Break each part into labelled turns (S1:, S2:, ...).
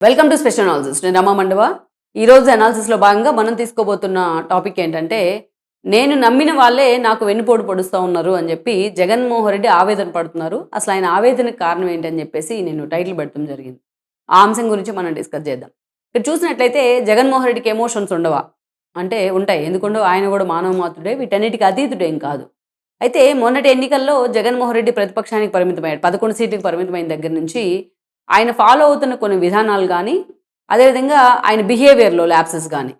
S1: Welcome to special analysis. నేను రమా మండవ. ఈరోజు అనాలిసిస్లో భాగంగా మనం తీసుకోబోతున్న టాపిక్ ఏంటంటే, నేను నమ్మిన వాళ్ళే నాకు వెన్నుపోటు పొడుస్తూ ఉన్నారు అని చెప్పి జగన్మోహన్ రెడ్డి ఆవేదన పడుతున్నారు. అసలు ఆయన ఆవేదనకు కారణం ఏంటని చెప్పేసి నేను టైటిల్ పెట్టడం జరిగింది. ఆ అంశం గురించి మనం డిస్కస్ చేద్దాం. ఇక్కడ చూసినట్లయితే జగన్మోహన్ రెడ్డికి ఎమోషన్స్ ఉండవా అంటే ఉంటాయి. ఎందుకంటే ఆయన కూడా మానవ మాతృడే, వీటన్నిటికీ అతీతుడేం కాదు. అయితే మొన్నటి ఎన్నికల్లో జగన్మోహన్ రెడ్డి ప్రతిపక్షానికి పరిమితమయ్యాడు. 11 సీట్లకు పరిమితమైన దగ్గర నుంచి ఆయన ఫాలో అవుతున్న కొన్ని విధానాలు కానీ, అదేవిధంగా ఆయన బిహేవియర్‌లో ల్యాప్సెస్ గానీ,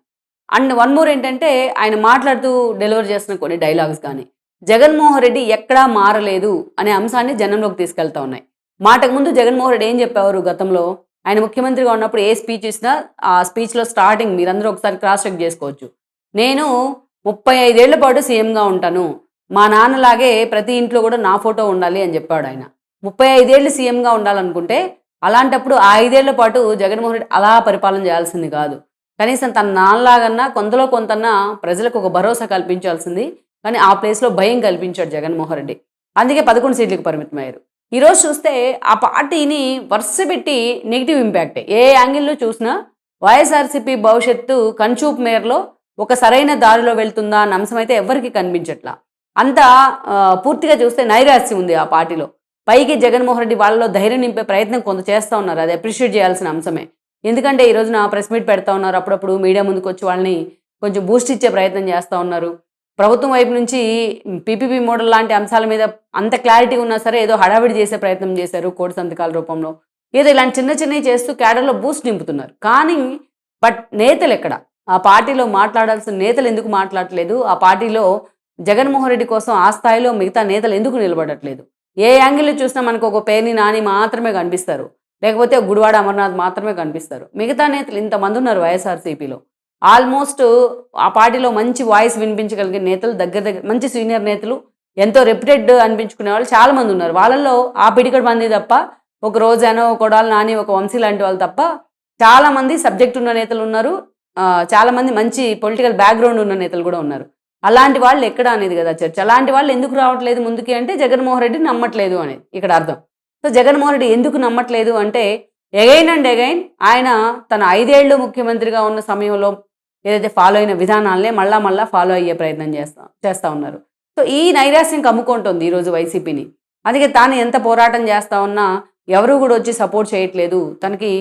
S1: అండ్ వన్ మోర్ ఏంటంటే ఆయన మాట్లాడుతూ డెలివర్ చేస్తున్న కొన్ని డైలాగ్స్ గానీ, జగన్మోహన్ రెడ్డి ఎక్కడా మారలేదు అనే అంశాన్ని జనంలోకి తీసుకెళ్తా ఉన్నాయి. మాటకు ముందు జగన్మోహన్ రెడ్డి ఏం చెప్పేవారు గతంలో, ఆయన ముఖ్యమంత్రిగా ఉన్నప్పుడు ఏ స్పీచ్ ఇచ్చినా ఆ స్పీచ్‌లో స్టార్టింగ్ మీరందరూ ఒకసారి క్రాస్ చెక్ చేసుకోవచ్చు. నేను 35 ఏళ్ల పాటు సీఎంగా ఉంటాను. మా నాన్నలాగే ప్రతి ఇంట్లో కూడా నా ఫోటో ఉండాలి అని చెప్పాడాయన. 35 ఏళ్ళు సీఎంగా ఉండాలనుకుంటే అలాంటప్పుడు ఆ 5 ఏళ్ల పాటు జగన్మోహన్ రెడ్డి అలా పరిపాలన చేయాల్సింది కాదు. కనీసం తన నాన్నలాగన్నా కొంతలో కొంతన్నా ప్రజలకు ఒక భరోసా కల్పించాల్సింది. కానీ ఆ ప్లేస్‌లో భయం కల్పించాడు జగన్మోహన్ రెడ్డి. అందుకే 11 సీట్లకు పరిమితమయ్యారు. ఈరోజు చూస్తే ఆ పార్టీని వరుసపెట్టి నెగెటివ్ ఇంపాక్టే. ఏ యాంగిల్‌లో చూసినా వైఎస్ఆర్‌సీపీ భవిష్యత్తు కనుచూపు మేరలో ఒక సరైన దారిలో వెళ్తుందా అన్న అంశం అయితే ఎవ్వరికీ కనిపించట్లా. అంతా పూర్తిగా చూస్తే నైరాశ్యం ఉంది ఆ పార్టీలో. పైకి జగన్మోహన్ రెడ్డి వాళ్ళలో ధైర్యం నింపే ప్రయత్నం కొంత చేస్తూ ఉన్నారు. అది అప్రిషియేట్ చేయాల్సిన అంశమే. ఎందుకంటే ఈ రోజున ప్రెస్ మీట్ పెడతా ఉన్నారు. అప్పుడప్పుడు మీడియా ముందుకొచ్చి వాళ్ళని కొంచెం బూస్ట్ ఇచ్చే ప్రయత్నం చేస్తూ ఉన్నారు. ప్రభుత్వం వైపు నుంచి పీపీపీ మోడల్ లాంటి అంశాల మీద అంత క్లారిటీ ఉన్నా సరే ఏదో హడావిడి చేసే ప్రయత్నం చేశారు కోటి సంతకాల రూపంలో. ఏదో ఇలాంటి చిన్న చిన్నవి చేస్తూ క్యాడర్‌లో బూస్ట్ నింపుతున్నారు. కానీ నేతలెక్కడ? ఆ పార్టీలో మాట్లాడాల్సిన నేతలు ఎందుకు మాట్లాడట్లేదు? ఆ పార్టీలో జగన్మోహన్ రెడ్డి కోసం ఆ స్థాయిలో మిగతా నేతలు ఎందుకు నిలబడట్లేదు? ఏ యాంగిల్‌లో చూసినా మనకు ఒక పేర్ని నాని మాత్రమే కనిపిస్తారు. లేకపోతే గుడివాడ అమర్నాథ్ మాత్రమే కనిపిస్తారు. మిగతా నేతలు ఇంతమంది ఉన్నారు వైఎస్ఆర్‌సీపీలో. ఆల్మోస్ట్ ఆ పార్టీలో మంచి వాయిస్ వినిపించగలిగే నేతలు దగ్గర దగ్గర మంచి సీనియర్ నేతలు, ఎంతో రెప్యుటెడ్ అనిపించుకునే వాళ్ళు చాలామంది ఉన్నారు. వాళ్ళల్లో ఆ పిడికెడు మంది తప్ప, ఒక రోజానో, ఒక కొడాలి నాని, ఒక వంశీ లాంటి వాళ్ళు తప్ప చాలామంది సబ్జెక్ట్ ఉన్న నేతలు ఉన్నారు. చాలామంది మంచి పొలిటికల్ బ్యాక్‌గ్రౌండ్ ఉన్న నేతలు కూడా ఉన్నారు. అలాంటి వాళ్ళు ఎక్కడ అనేది కదా చర్చ. అలాంటి వాళ్ళు ఎందుకు రావట్లేదు ముందుకి అంటే జగన్మోహన్ రెడ్డి నమ్మట్లేదు అనేది ఇక్కడ అర్థం. సో జగన్మోహన్ రెడ్డి ఎందుకు నమ్మట్లేదు అంటే ఎగైన్ అండ్ ఎగైన్ ఆయన తన 5 ఏళ్ళు ముఖ్యమంత్రిగా ఉన్న సమయంలో ఏదైతే ఫాలో అయిన విధానాలనే మళ్ళా ఫాలో అయ్యే ప్రయత్నం చేస్తా ఉన్నారు. సో ఈ నైరాశ్యం కమ్ముకుంటోంది ఈరోజు వైసీపీని. అందుకే తాను ఎంత పోరాటం చేస్తా ఉన్నా ఎవరు కూడా వచ్చి సపోర్ట్ చేయట్లేదు. తనకి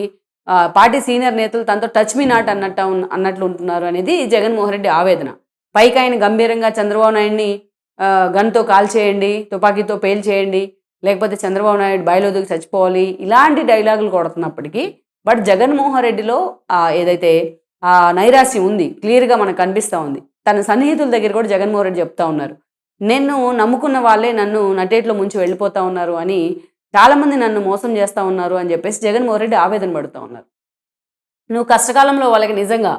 S1: పార్టీ సీనియర్ నేతలు తనతో టచ్ మీ నాట్ అన్నట్లు ఉంటున్నారు అనేది జగన్మోహన్ రెడ్డి ఆవేదన. పైకి ఆయన గంభీరంగా చంద్రబాబు నాయుడిని గన్‌తో కాల్చేయండి, తుపాకీతో పేల్చేయండి, లేకపోతే చంద్రబాబు నాయుడు బావిలో దూకి చచ్చిపోవాలి, ఇలాంటి డైలాగులు కొడుతున్నప్పటికీ బట్ జగన్మోహన్ రెడ్డిలో ఏదైతే నైరాశ్యం ఉంది క్లియర్‌గా మనకు కనిపిస్తూ ఉంది. తన సన్నిహితుల దగ్గర కూడా జగన్మోహన్ రెడ్డి చెప్తా ఉన్నారు. నేను నమ్ముకున్న వాళ్ళే నన్ను నట్టేట్లో ముంచి వెళ్ళిపోతా ఉన్నారు అని, చాలామంది నన్ను మోసం చేస్తా ఉన్నారు అని చెప్పేసి జగన్మోహన్ రెడ్డి ఆవేదన పడుతూ ఉన్నారు. నువ్వు కష్టకాలంలో వాళ్ళకి నిజంగా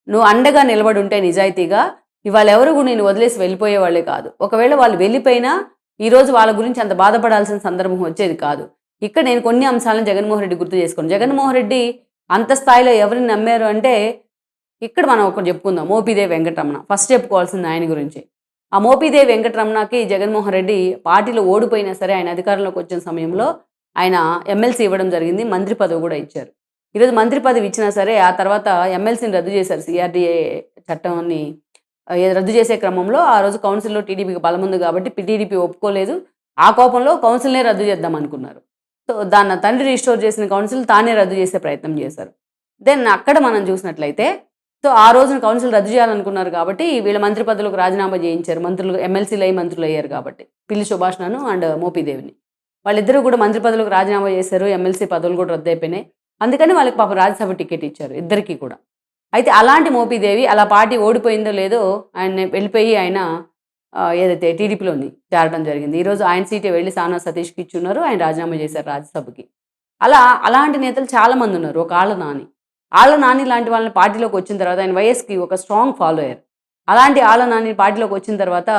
S1: నువ్వు అండగా నిలబడి ఉంటే నిజాయితీగా ఇవాళ ఎవరు కూడా నేను వదిలేసి వెళ్ళిపోయే వాళ్ళే కాదు. ఒకవేళ వాళ్ళు వెళ్ళిపోయినా ఈరోజు వాళ్ళ గురించి అంత బాధపడాల్సిన సందర్భం వచ్చేది కాదు. ఇక్కడ నేను కొన్ని అంశాలను జగన్మోహన్ రెడ్డి గుర్తు చేసుకోను. జగన్మోహన్ రెడ్డి అంత స్థాయిలో ఎవరిని నమ్మారు అంటే ఇక్కడ మనం ఒకటి చెప్పుకుందాం. మోపిదేవి వెంకటరమణ ఫస్ట్ చెప్పుకోవాల్సింది ఆయన గురించి. ఆ మోపిదేవి వెంకటరమణకి జగన్మోహన్ రెడ్డి పార్టీలో ఓడిపోయినా సరే ఆయన అధికారంలోకి వచ్చిన సమయంలో ఆయన ఎమ్మెల్సీ ఇవ్వడం జరిగింది. మంత్రి పదవి కూడా ఇచ్చారు. ఈరోజు మంత్రి పదవి ఇచ్చినా సరే ఆ తర్వాత ఎమ్మెల్సీని రద్దు చేశారు. సిఆర్డీఏ చట్టాన్ని రద్దు చేసే క్రమంలో ఆ రోజు కౌన్సిల్లో టీడీపీకి బలం ఉంది కాబట్టి టీడీపీ ఒప్పుకోలేదు. ఆ కోపంలో కౌన్సిల్‌నే రద్దు చేద్దాం అనుకున్నారు. సో దాన్ని తండ్రి రిస్టోర్ చేసిన కౌన్సిల్ తానే రద్దు చేసే ప్రయత్నం చేశారు. దెన్ అక్కడ మనం చూసినట్లయితే సో ఆ రోజున కౌన్సిల్ రద్దు చేయాలనుకున్నారు కాబట్టి వీళ్ళ మంత్రి పదవులకు రాజీనామా చేయించారు. మంత్రులు ఎమ్మెల్సీలు అయ్యి మంత్రులు అయ్యారు కాబట్టి పిల్లి సుభాష్‌ను అండ్ మోపిదేవిని. వాళ్ళిద్దరూ కూడా మంత్రి పదవులకు రాజీనామా చేశారు. ఎమ్మెల్సీ పదవులు కూడా రద్దయిపోయినాయి. అందుకని వాళ్ళకి పాపం రాజ్యసభ టికెట్ ఇచ్చారు ఇద్దరికీ కూడా. అయితే అలాంటి మోపిదేవి అలా పార్టీ ఓడిపోయిందో లేదో ఆయన వెళ్ళిపోయి ఆయన ఏదైతే టీడీపీలోని చేరడం జరిగింది. ఈరోజు ఆయన సీటే వెళ్ళి సానా సతీష్‌కి ఇచ్చున్నారు. ఆయన రాజీనామా చేశారు రాజ్యసభకి. అలాంటి నేతలు చాలామంది ఉన్నారు. ఒక ఆళ్ళ నాని. ఆళ్ళ నాని లాంటి వాళ్ళని పార్టీలోకి వచ్చిన తర్వాత ఆయన వైఎస్‌కి ఒక స్ట్రాంగ్ ఫాలోయర్. అలాంటి ఆళ్ళ నాని పార్టీలోకి వచ్చిన తర్వాత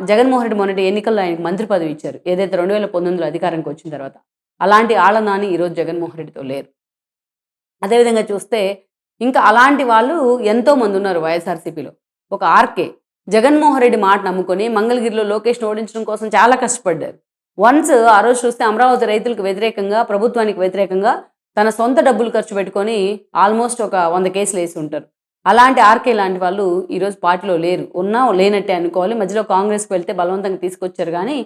S1: జగన్మోహన్ రెడ్డి మొన్నటి ఎన్నికల్లో ఆయనకు మంత్రి పదవి ఇచ్చారు. ఏదైతే 2019లో అధికారానికి వచ్చిన తర్వాత. అలాంటి ఆళ్ళ నాని ఈరోజు జగన్మోహన్ రెడ్డితో లేరు. అదేవిధంగా చూస్తే ఇంకా అలాంటి వాళ్ళు ఎంతోమంది ఉన్నారు వైఎస్ఆర్‌సీపీలో. ఒక ఆర్‌కే జగన్మోహన్ రెడ్డి మాట నమ్ముకొని మంగళగిరిలో లోకేష్‌ని ఓడించడం కోసం చాలా కష్టపడ్డారు. వన్స్ ఆ రోజు చూస్తే అమరావతి రైతులకు వ్యతిరేకంగా, ప్రభుత్వానికి వ్యతిరేకంగా తన సొంత డబ్బులు ఖర్చు పెట్టుకొని ఆల్మోస్ట్ ఒక 100 కేసులు వేసి ఉంటారు. అలాంటి ఆర్కే లాంటి వాళ్ళు ఈరోజు పార్టీలో లేరు. ఉన్నా లేనట్టే అనుకోవాలి. మధ్యలో కాంగ్రెస్కి వెళ్తే బలవంతంగా తీసుకొచ్చారు కానీ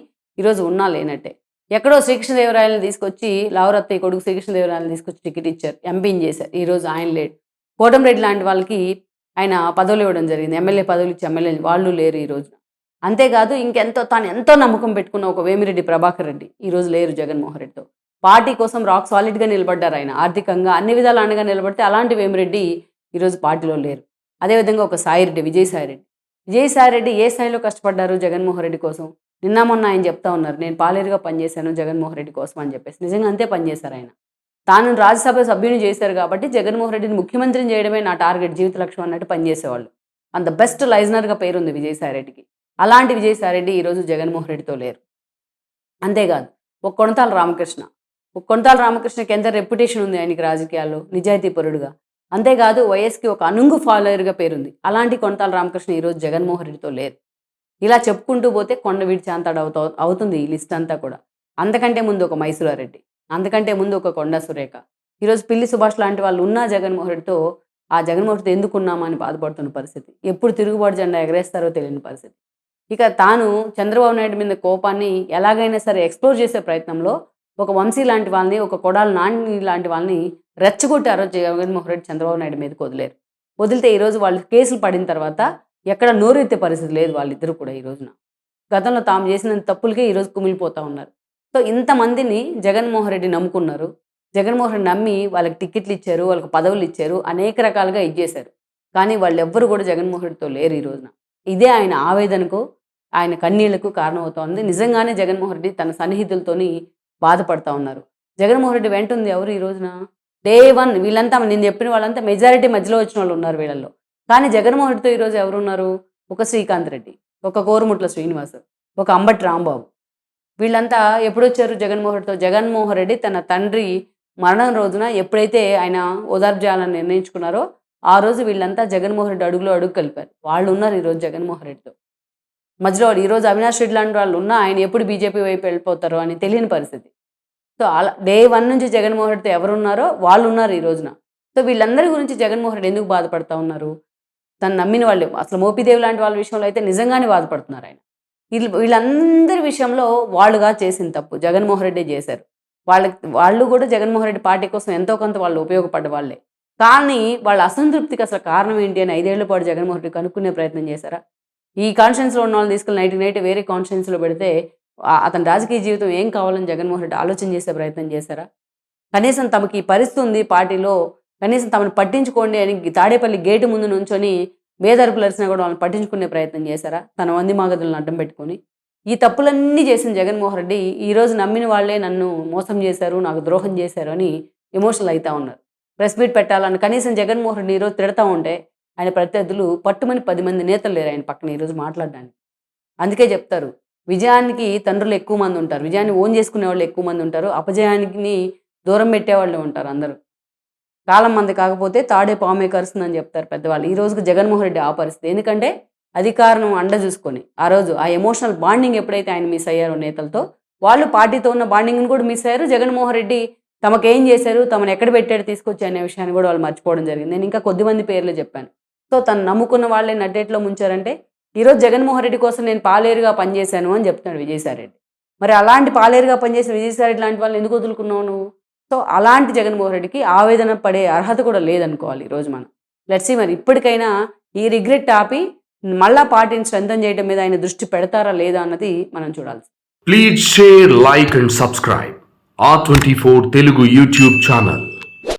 S1: ఈరోజు ఉన్నా లేనట్టే. ఎక్కడో శ్రీకృష్ణదేవరాయలను తీసుకొచ్చి లావురత్తయ్య కొడుకు శ్రీకృష్ణదేవరాయలను తీసుకొచ్చి టికెట్ ఇచ్చారు, ఎంపీని చేశారు. ఈరోజు ఆయన లేడు. కోటంరెడ్డి లాంటి వాళ్ళకి ఆయన పదవులు ఇవ్వడం జరిగింది, ఎమ్మెల్యే పదవులు ఇచ్చి ఎమ్మెల్యే వాళ్ళు లేరు ఈ రోజున. అంతేకాదు తాను ఎంతో నమ్మకం పెట్టుకున్న ఒక వేమిరెడ్డి ప్రభాకర్ రెడ్డి ఈరోజు లేరు జగన్మోహన్ రెడ్డితో. పార్టీ కోసం రాక్ సాలిడ్గా నిలబడ్డారు ఆయన, ఆర్థికంగా అన్ని విధాలు అండగా నిలబడితే అలాంటి వేమిరెడ్డి ఈరోజు పార్టీలో లేరు. అదేవిధంగా ఒక సాయిరెడ్డి, విజయసాయిరెడ్డి ఏ స్థాయిలో కష్టపడ్డారు జగన్మోహన్ రెడ్డి కోసం. నిన్న మొన్న ఆయన చెప్తా ఉన్నారు, నేను పాలేరుగా పనిచేశాను జగన్మోహన్ రెడ్డి కోసం అని చెప్పేసి. నిజంగా అంతే పనిచేశారు ఆయన. తాను రాజ్యసభ సభ్యుని చేశారు కాబట్టి జగన్మోహన్ రెడ్డిని ముఖ్యమంత్రిని చేయడమే నా టార్గెట్, జీవిత లక్ష్యం అన్నట్టు పనిచేసేవాళ్ళు. అంత బెస్ట్ లైజనర్గా పేరుంది విజయసాయిరెడ్డికి. అలాంటి విజయసాయిరెడ్డి ఈరోజు జగన్మోహన్ రెడ్డితో లేరు. అంతేకాదు ఒక కొణతాల రామకృష్ణకి ఎంత రెప్యుటేషన్ ఉంది ఆయనకి రాజకీయాల్లో, నిజాయితీ పరుడుగా. అంతేకాదు వైఎస్కి ఒక అనుంగు ఫాలోయర్గా పేరుంది. అలాంటి కొణతాల రామకృష్ణ ఈరోజు జగన్మోహన్ రెడ్డితో లేరు. ఇలా చెప్పుకుంటూ పోతే కొండ విడిచాంతాడు అవుతుంది ఈ లిస్ట్ అంతా కూడా. అంతకంటే ముందు ఒక మైసూరారెడ్డి, అంతకంటే ముందు ఒక కొండా సురేఖ. ఈరోజు పిల్లి సుభాష్ లాంటి వాళ్ళు ఉన్నా జగన్మోహన్ రెడ్డితో, ఆ జగన్మోహన్ రెడ్డితో ఎందుకున్నామని బాధపడుతున్న పరిస్థితి. ఎప్పుడు తిరుగుబాటు జెండా ఎగరేస్తారో తెలియని పరిస్థితి. ఇక తాను చంద్రబాబు నాయుడు మీద కోపాన్ని ఎలాగైనా సరే ఎక్స్ప్లోర్ చేసే ప్రయత్నంలో ఒక వంశీ లాంటి వాళ్ళని, ఒక కొడాలి నాని లాంటి వాళ్ళని రెచ్చగొట్టారో జగన్మోహన్ రెడ్డి చంద్రబాబు నాయుడు మీదకి వదిలితే ఈరోజు వాళ్ళు కేసులు పడిన తర్వాత ఎక్కడ నోరెత్తే పరిస్థితి లేదు వాళ్ళిద్దరూ కూడా. ఈ రోజున గతంలో తాము చేసిన తప్పులకే ఈరోజు కుమిలిపోతూ ఉన్నారు. సో ఇంతమందిని జగన్మోహన్ రెడ్డి నమ్ముకున్నారు. జగన్మోహన్ రెడ్డి నమ్మి వాళ్ళకి టికెట్లు ఇచ్చారు, వాళ్ళకి పదవులు ఇచ్చారు, అనేక రకాలుగా ఇచ్చేశారు. కానీ వాళ్ళు ఎవ్వరు కూడా జగన్మోహన్ రెడ్డితో లేరు ఈ రోజున. ఇదే ఆయన ఆవేదనకు, ఆయన కన్నీళ్లకు కారణమవుతోంది. నిజంగానే జగన్మోహన్ రెడ్డి తన సన్నిహితులతోని బాధపడతా ఉన్నారు. జగన్మోహన్ రెడ్డి వెంటుంది ఎవరు ఈ రోజున? డే 1 వీళ్ళంతా నేను చెప్పిన వాళ్ళంతా మెజారిటీ మధ్యలో వచ్చిన వాళ్ళు ఉన్నారు వీళ్ళల్లో. కానీ జగన్మోహన్ రెడ్డితో ఈరోజు ఎవరున్నారు? ఒక శ్రీకాంత్ రెడ్డి, ఒక కోరుముట్ల శ్రీనివాస్, ఒక అంబటి రాంబాబు. వీళ్ళంతా ఎప్పుడు వచ్చారు జగన్మోహన్ రెడ్డితో? జగన్మోహన్ రెడ్డి తన తండ్రి మరణం రోజున ఎప్పుడైతే ఆయన ఓదార్పు చేయాలని నిర్ణయించుకున్నారో ఆ రోజు వీళ్ళంతా జగన్మోహన్ రెడ్డి అడుగులో అడుగు కలిపారు. వాళ్ళు ఉన్నారు ఈరోజు జగన్మోహన్ రెడ్డితో. మధ్యలో ఈరోజు అవినాష్ రెడ్డి లాంటి వాళ్ళు ఉన్నా ఆయన ఎప్పుడు బీజేపీ వైపు వెళ్ళిపోతారో అని తెలియని పరిస్థితి. సో అలా డే 1 నుంచి జగన్మోహన్ రెడ్డితో ఎవరున్నారో వాళ్ళు ఉన్నారు ఈ రోజున. సో వీళ్ళందరి గురించి జగన్మోహన్ రెడ్డి ఎందుకు బాధపడతా ఉన్నారు? తను నమ్మిన వాళ్ళు, అసలు మోపిదేవి లాంటి వాళ్ళ విషయంలో అయితే నిజంగానే బాధపడుతున్నారు ఆయన. వీళ్ళందరి విషయంలో వాళ్ళుగా చేసిన తప్పు జగన్మోహన్ రెడ్డి చేశారు. వాళ్ళు కూడా జగన్మోహన్ రెడ్డి పార్టీ కోసం ఎంతో కొంత వాళ్ళు ఉపయోగపడ్డ వాళ్ళే. కానీ వాళ్ళ అసంతృప్తికి అసలు కారణం ఏంటి అని 5 ఏళ్ల పాటు జగన్మోహన్ రెడ్డి కనుక్కునే ప్రయత్నం చేశారా? ఈ కాన్షియన్స్లో ఉన్న వాళ్ళని తీసుకెళ్ళి నైట్ వేరే కాన్షియన్స్లో పెడితే అతని రాజకీయ జీవితం ఏం కావాలని జగన్మోహన్ రెడ్డి ఆలోచన చేసే ప్రయత్నం చేశారా? కనీసం తమకి ఈ పరిస్థితి ఉంది పార్టీలో, కనీసం తమను పట్టించుకోండి అని తాడేపల్లి గేటు ముందు నుంచొని వేదరుపులు అరిసినా కూడా వాళ్ళని పట్టించుకునే ప్రయత్నం చేశారా? తన వంది మాగదులను అడ్డం పెట్టుకొని ఈ తప్పులన్నీ చేసిన జగన్మోహన్ రెడ్డి ఈరోజు నమ్మిన వాళ్ళే నన్ను మోసం చేశారు, నాకు ద్రోహం చేశారు అని ఎమోషనల్ అవుతూ ఉన్నారు. ప్రెస్ మీట్ పెట్టాలని కనీసం జగన్మోహన్ రెడ్డి ఈరోజు తిడతా ఉంటే ఆయన ప్రత్యర్థులు పట్టుమని 10 మంది నేతలు లేరు ఆయన పక్కన ఈరోజు మాట్లాడడానికి. అందుకే చెప్తారు, విజయానికి తండ్రులు ఎక్కువ మంది ఉంటారు, విజయాన్ని ఓన్ చేసుకునే వాళ్ళు ఎక్కువ మంది ఉంటారు, అపజయానికి దూరం పెట్టేవాళ్ళు ఉంటారు అందరూ. కాలం మంది కాకపోతే తాడే పామే కరుస్తుందని చెప్తారు పెద్దవాళ్ళు. ఈ రోజుకి జగన్మోహన్ రెడ్డి ఆ పరిస్థితి. ఎందుకంటే అధికారం అండ చూసుకొని ఆ రోజు ఆ ఎమోషనల్ బాండింగ్ ఎప్పుడైతే ఆయన మిస్ అయ్యారో నేతలతో, వాళ్ళు పార్టీతో ఉన్న బాండింగ్ని కూడా మిస్ అయ్యారు. జగన్మోహన్ రెడ్డి తమకేం చేశారు, తమను ఎక్కడ పెట్టాడు తీసుకొచ్చి అనే విషయాన్ని కూడా వాళ్ళు మర్చిపోవడం జరిగింది. నేను ఇంకా కొద్దిమంది పేర్లు చెప్పాను. సో తను నమ్ముకున్న వాళ్ళే నడ్డేట్లో ముంచారంటే ఈరోజు జగన్మోహన్ రెడ్డి కోసం నేను పాలేరుగా పనిచేశాను అని చెప్తున్నాడు విజయసాయిరెడ్డి. మరి అలాంటి పాలేరుగా పనిచేసిన విజయసాయిరెడ్డి లాంటి వాళ్ళని ఎందుకు వదులుకున్నావు నువ్వు? సో అలాంటి జగన్మోహన్ రెడ్డికి ఆవేదన పడే అర్హత కూడా లేదనుకోవాలి ఈరోజు మనం. లెట్స్ సీ మరి ఇప్పటికైనా ఈ రిగ్రెట్ ఆపి మళ్ళా పార్టీని స్ట్రెంథన్ చేయడం మీద ఆయన దృష్టి పెడతారా లేదా అన్నది మనం చూడాలి.
S2: Please share, like and subscribe R24 Telugu YouTube channel.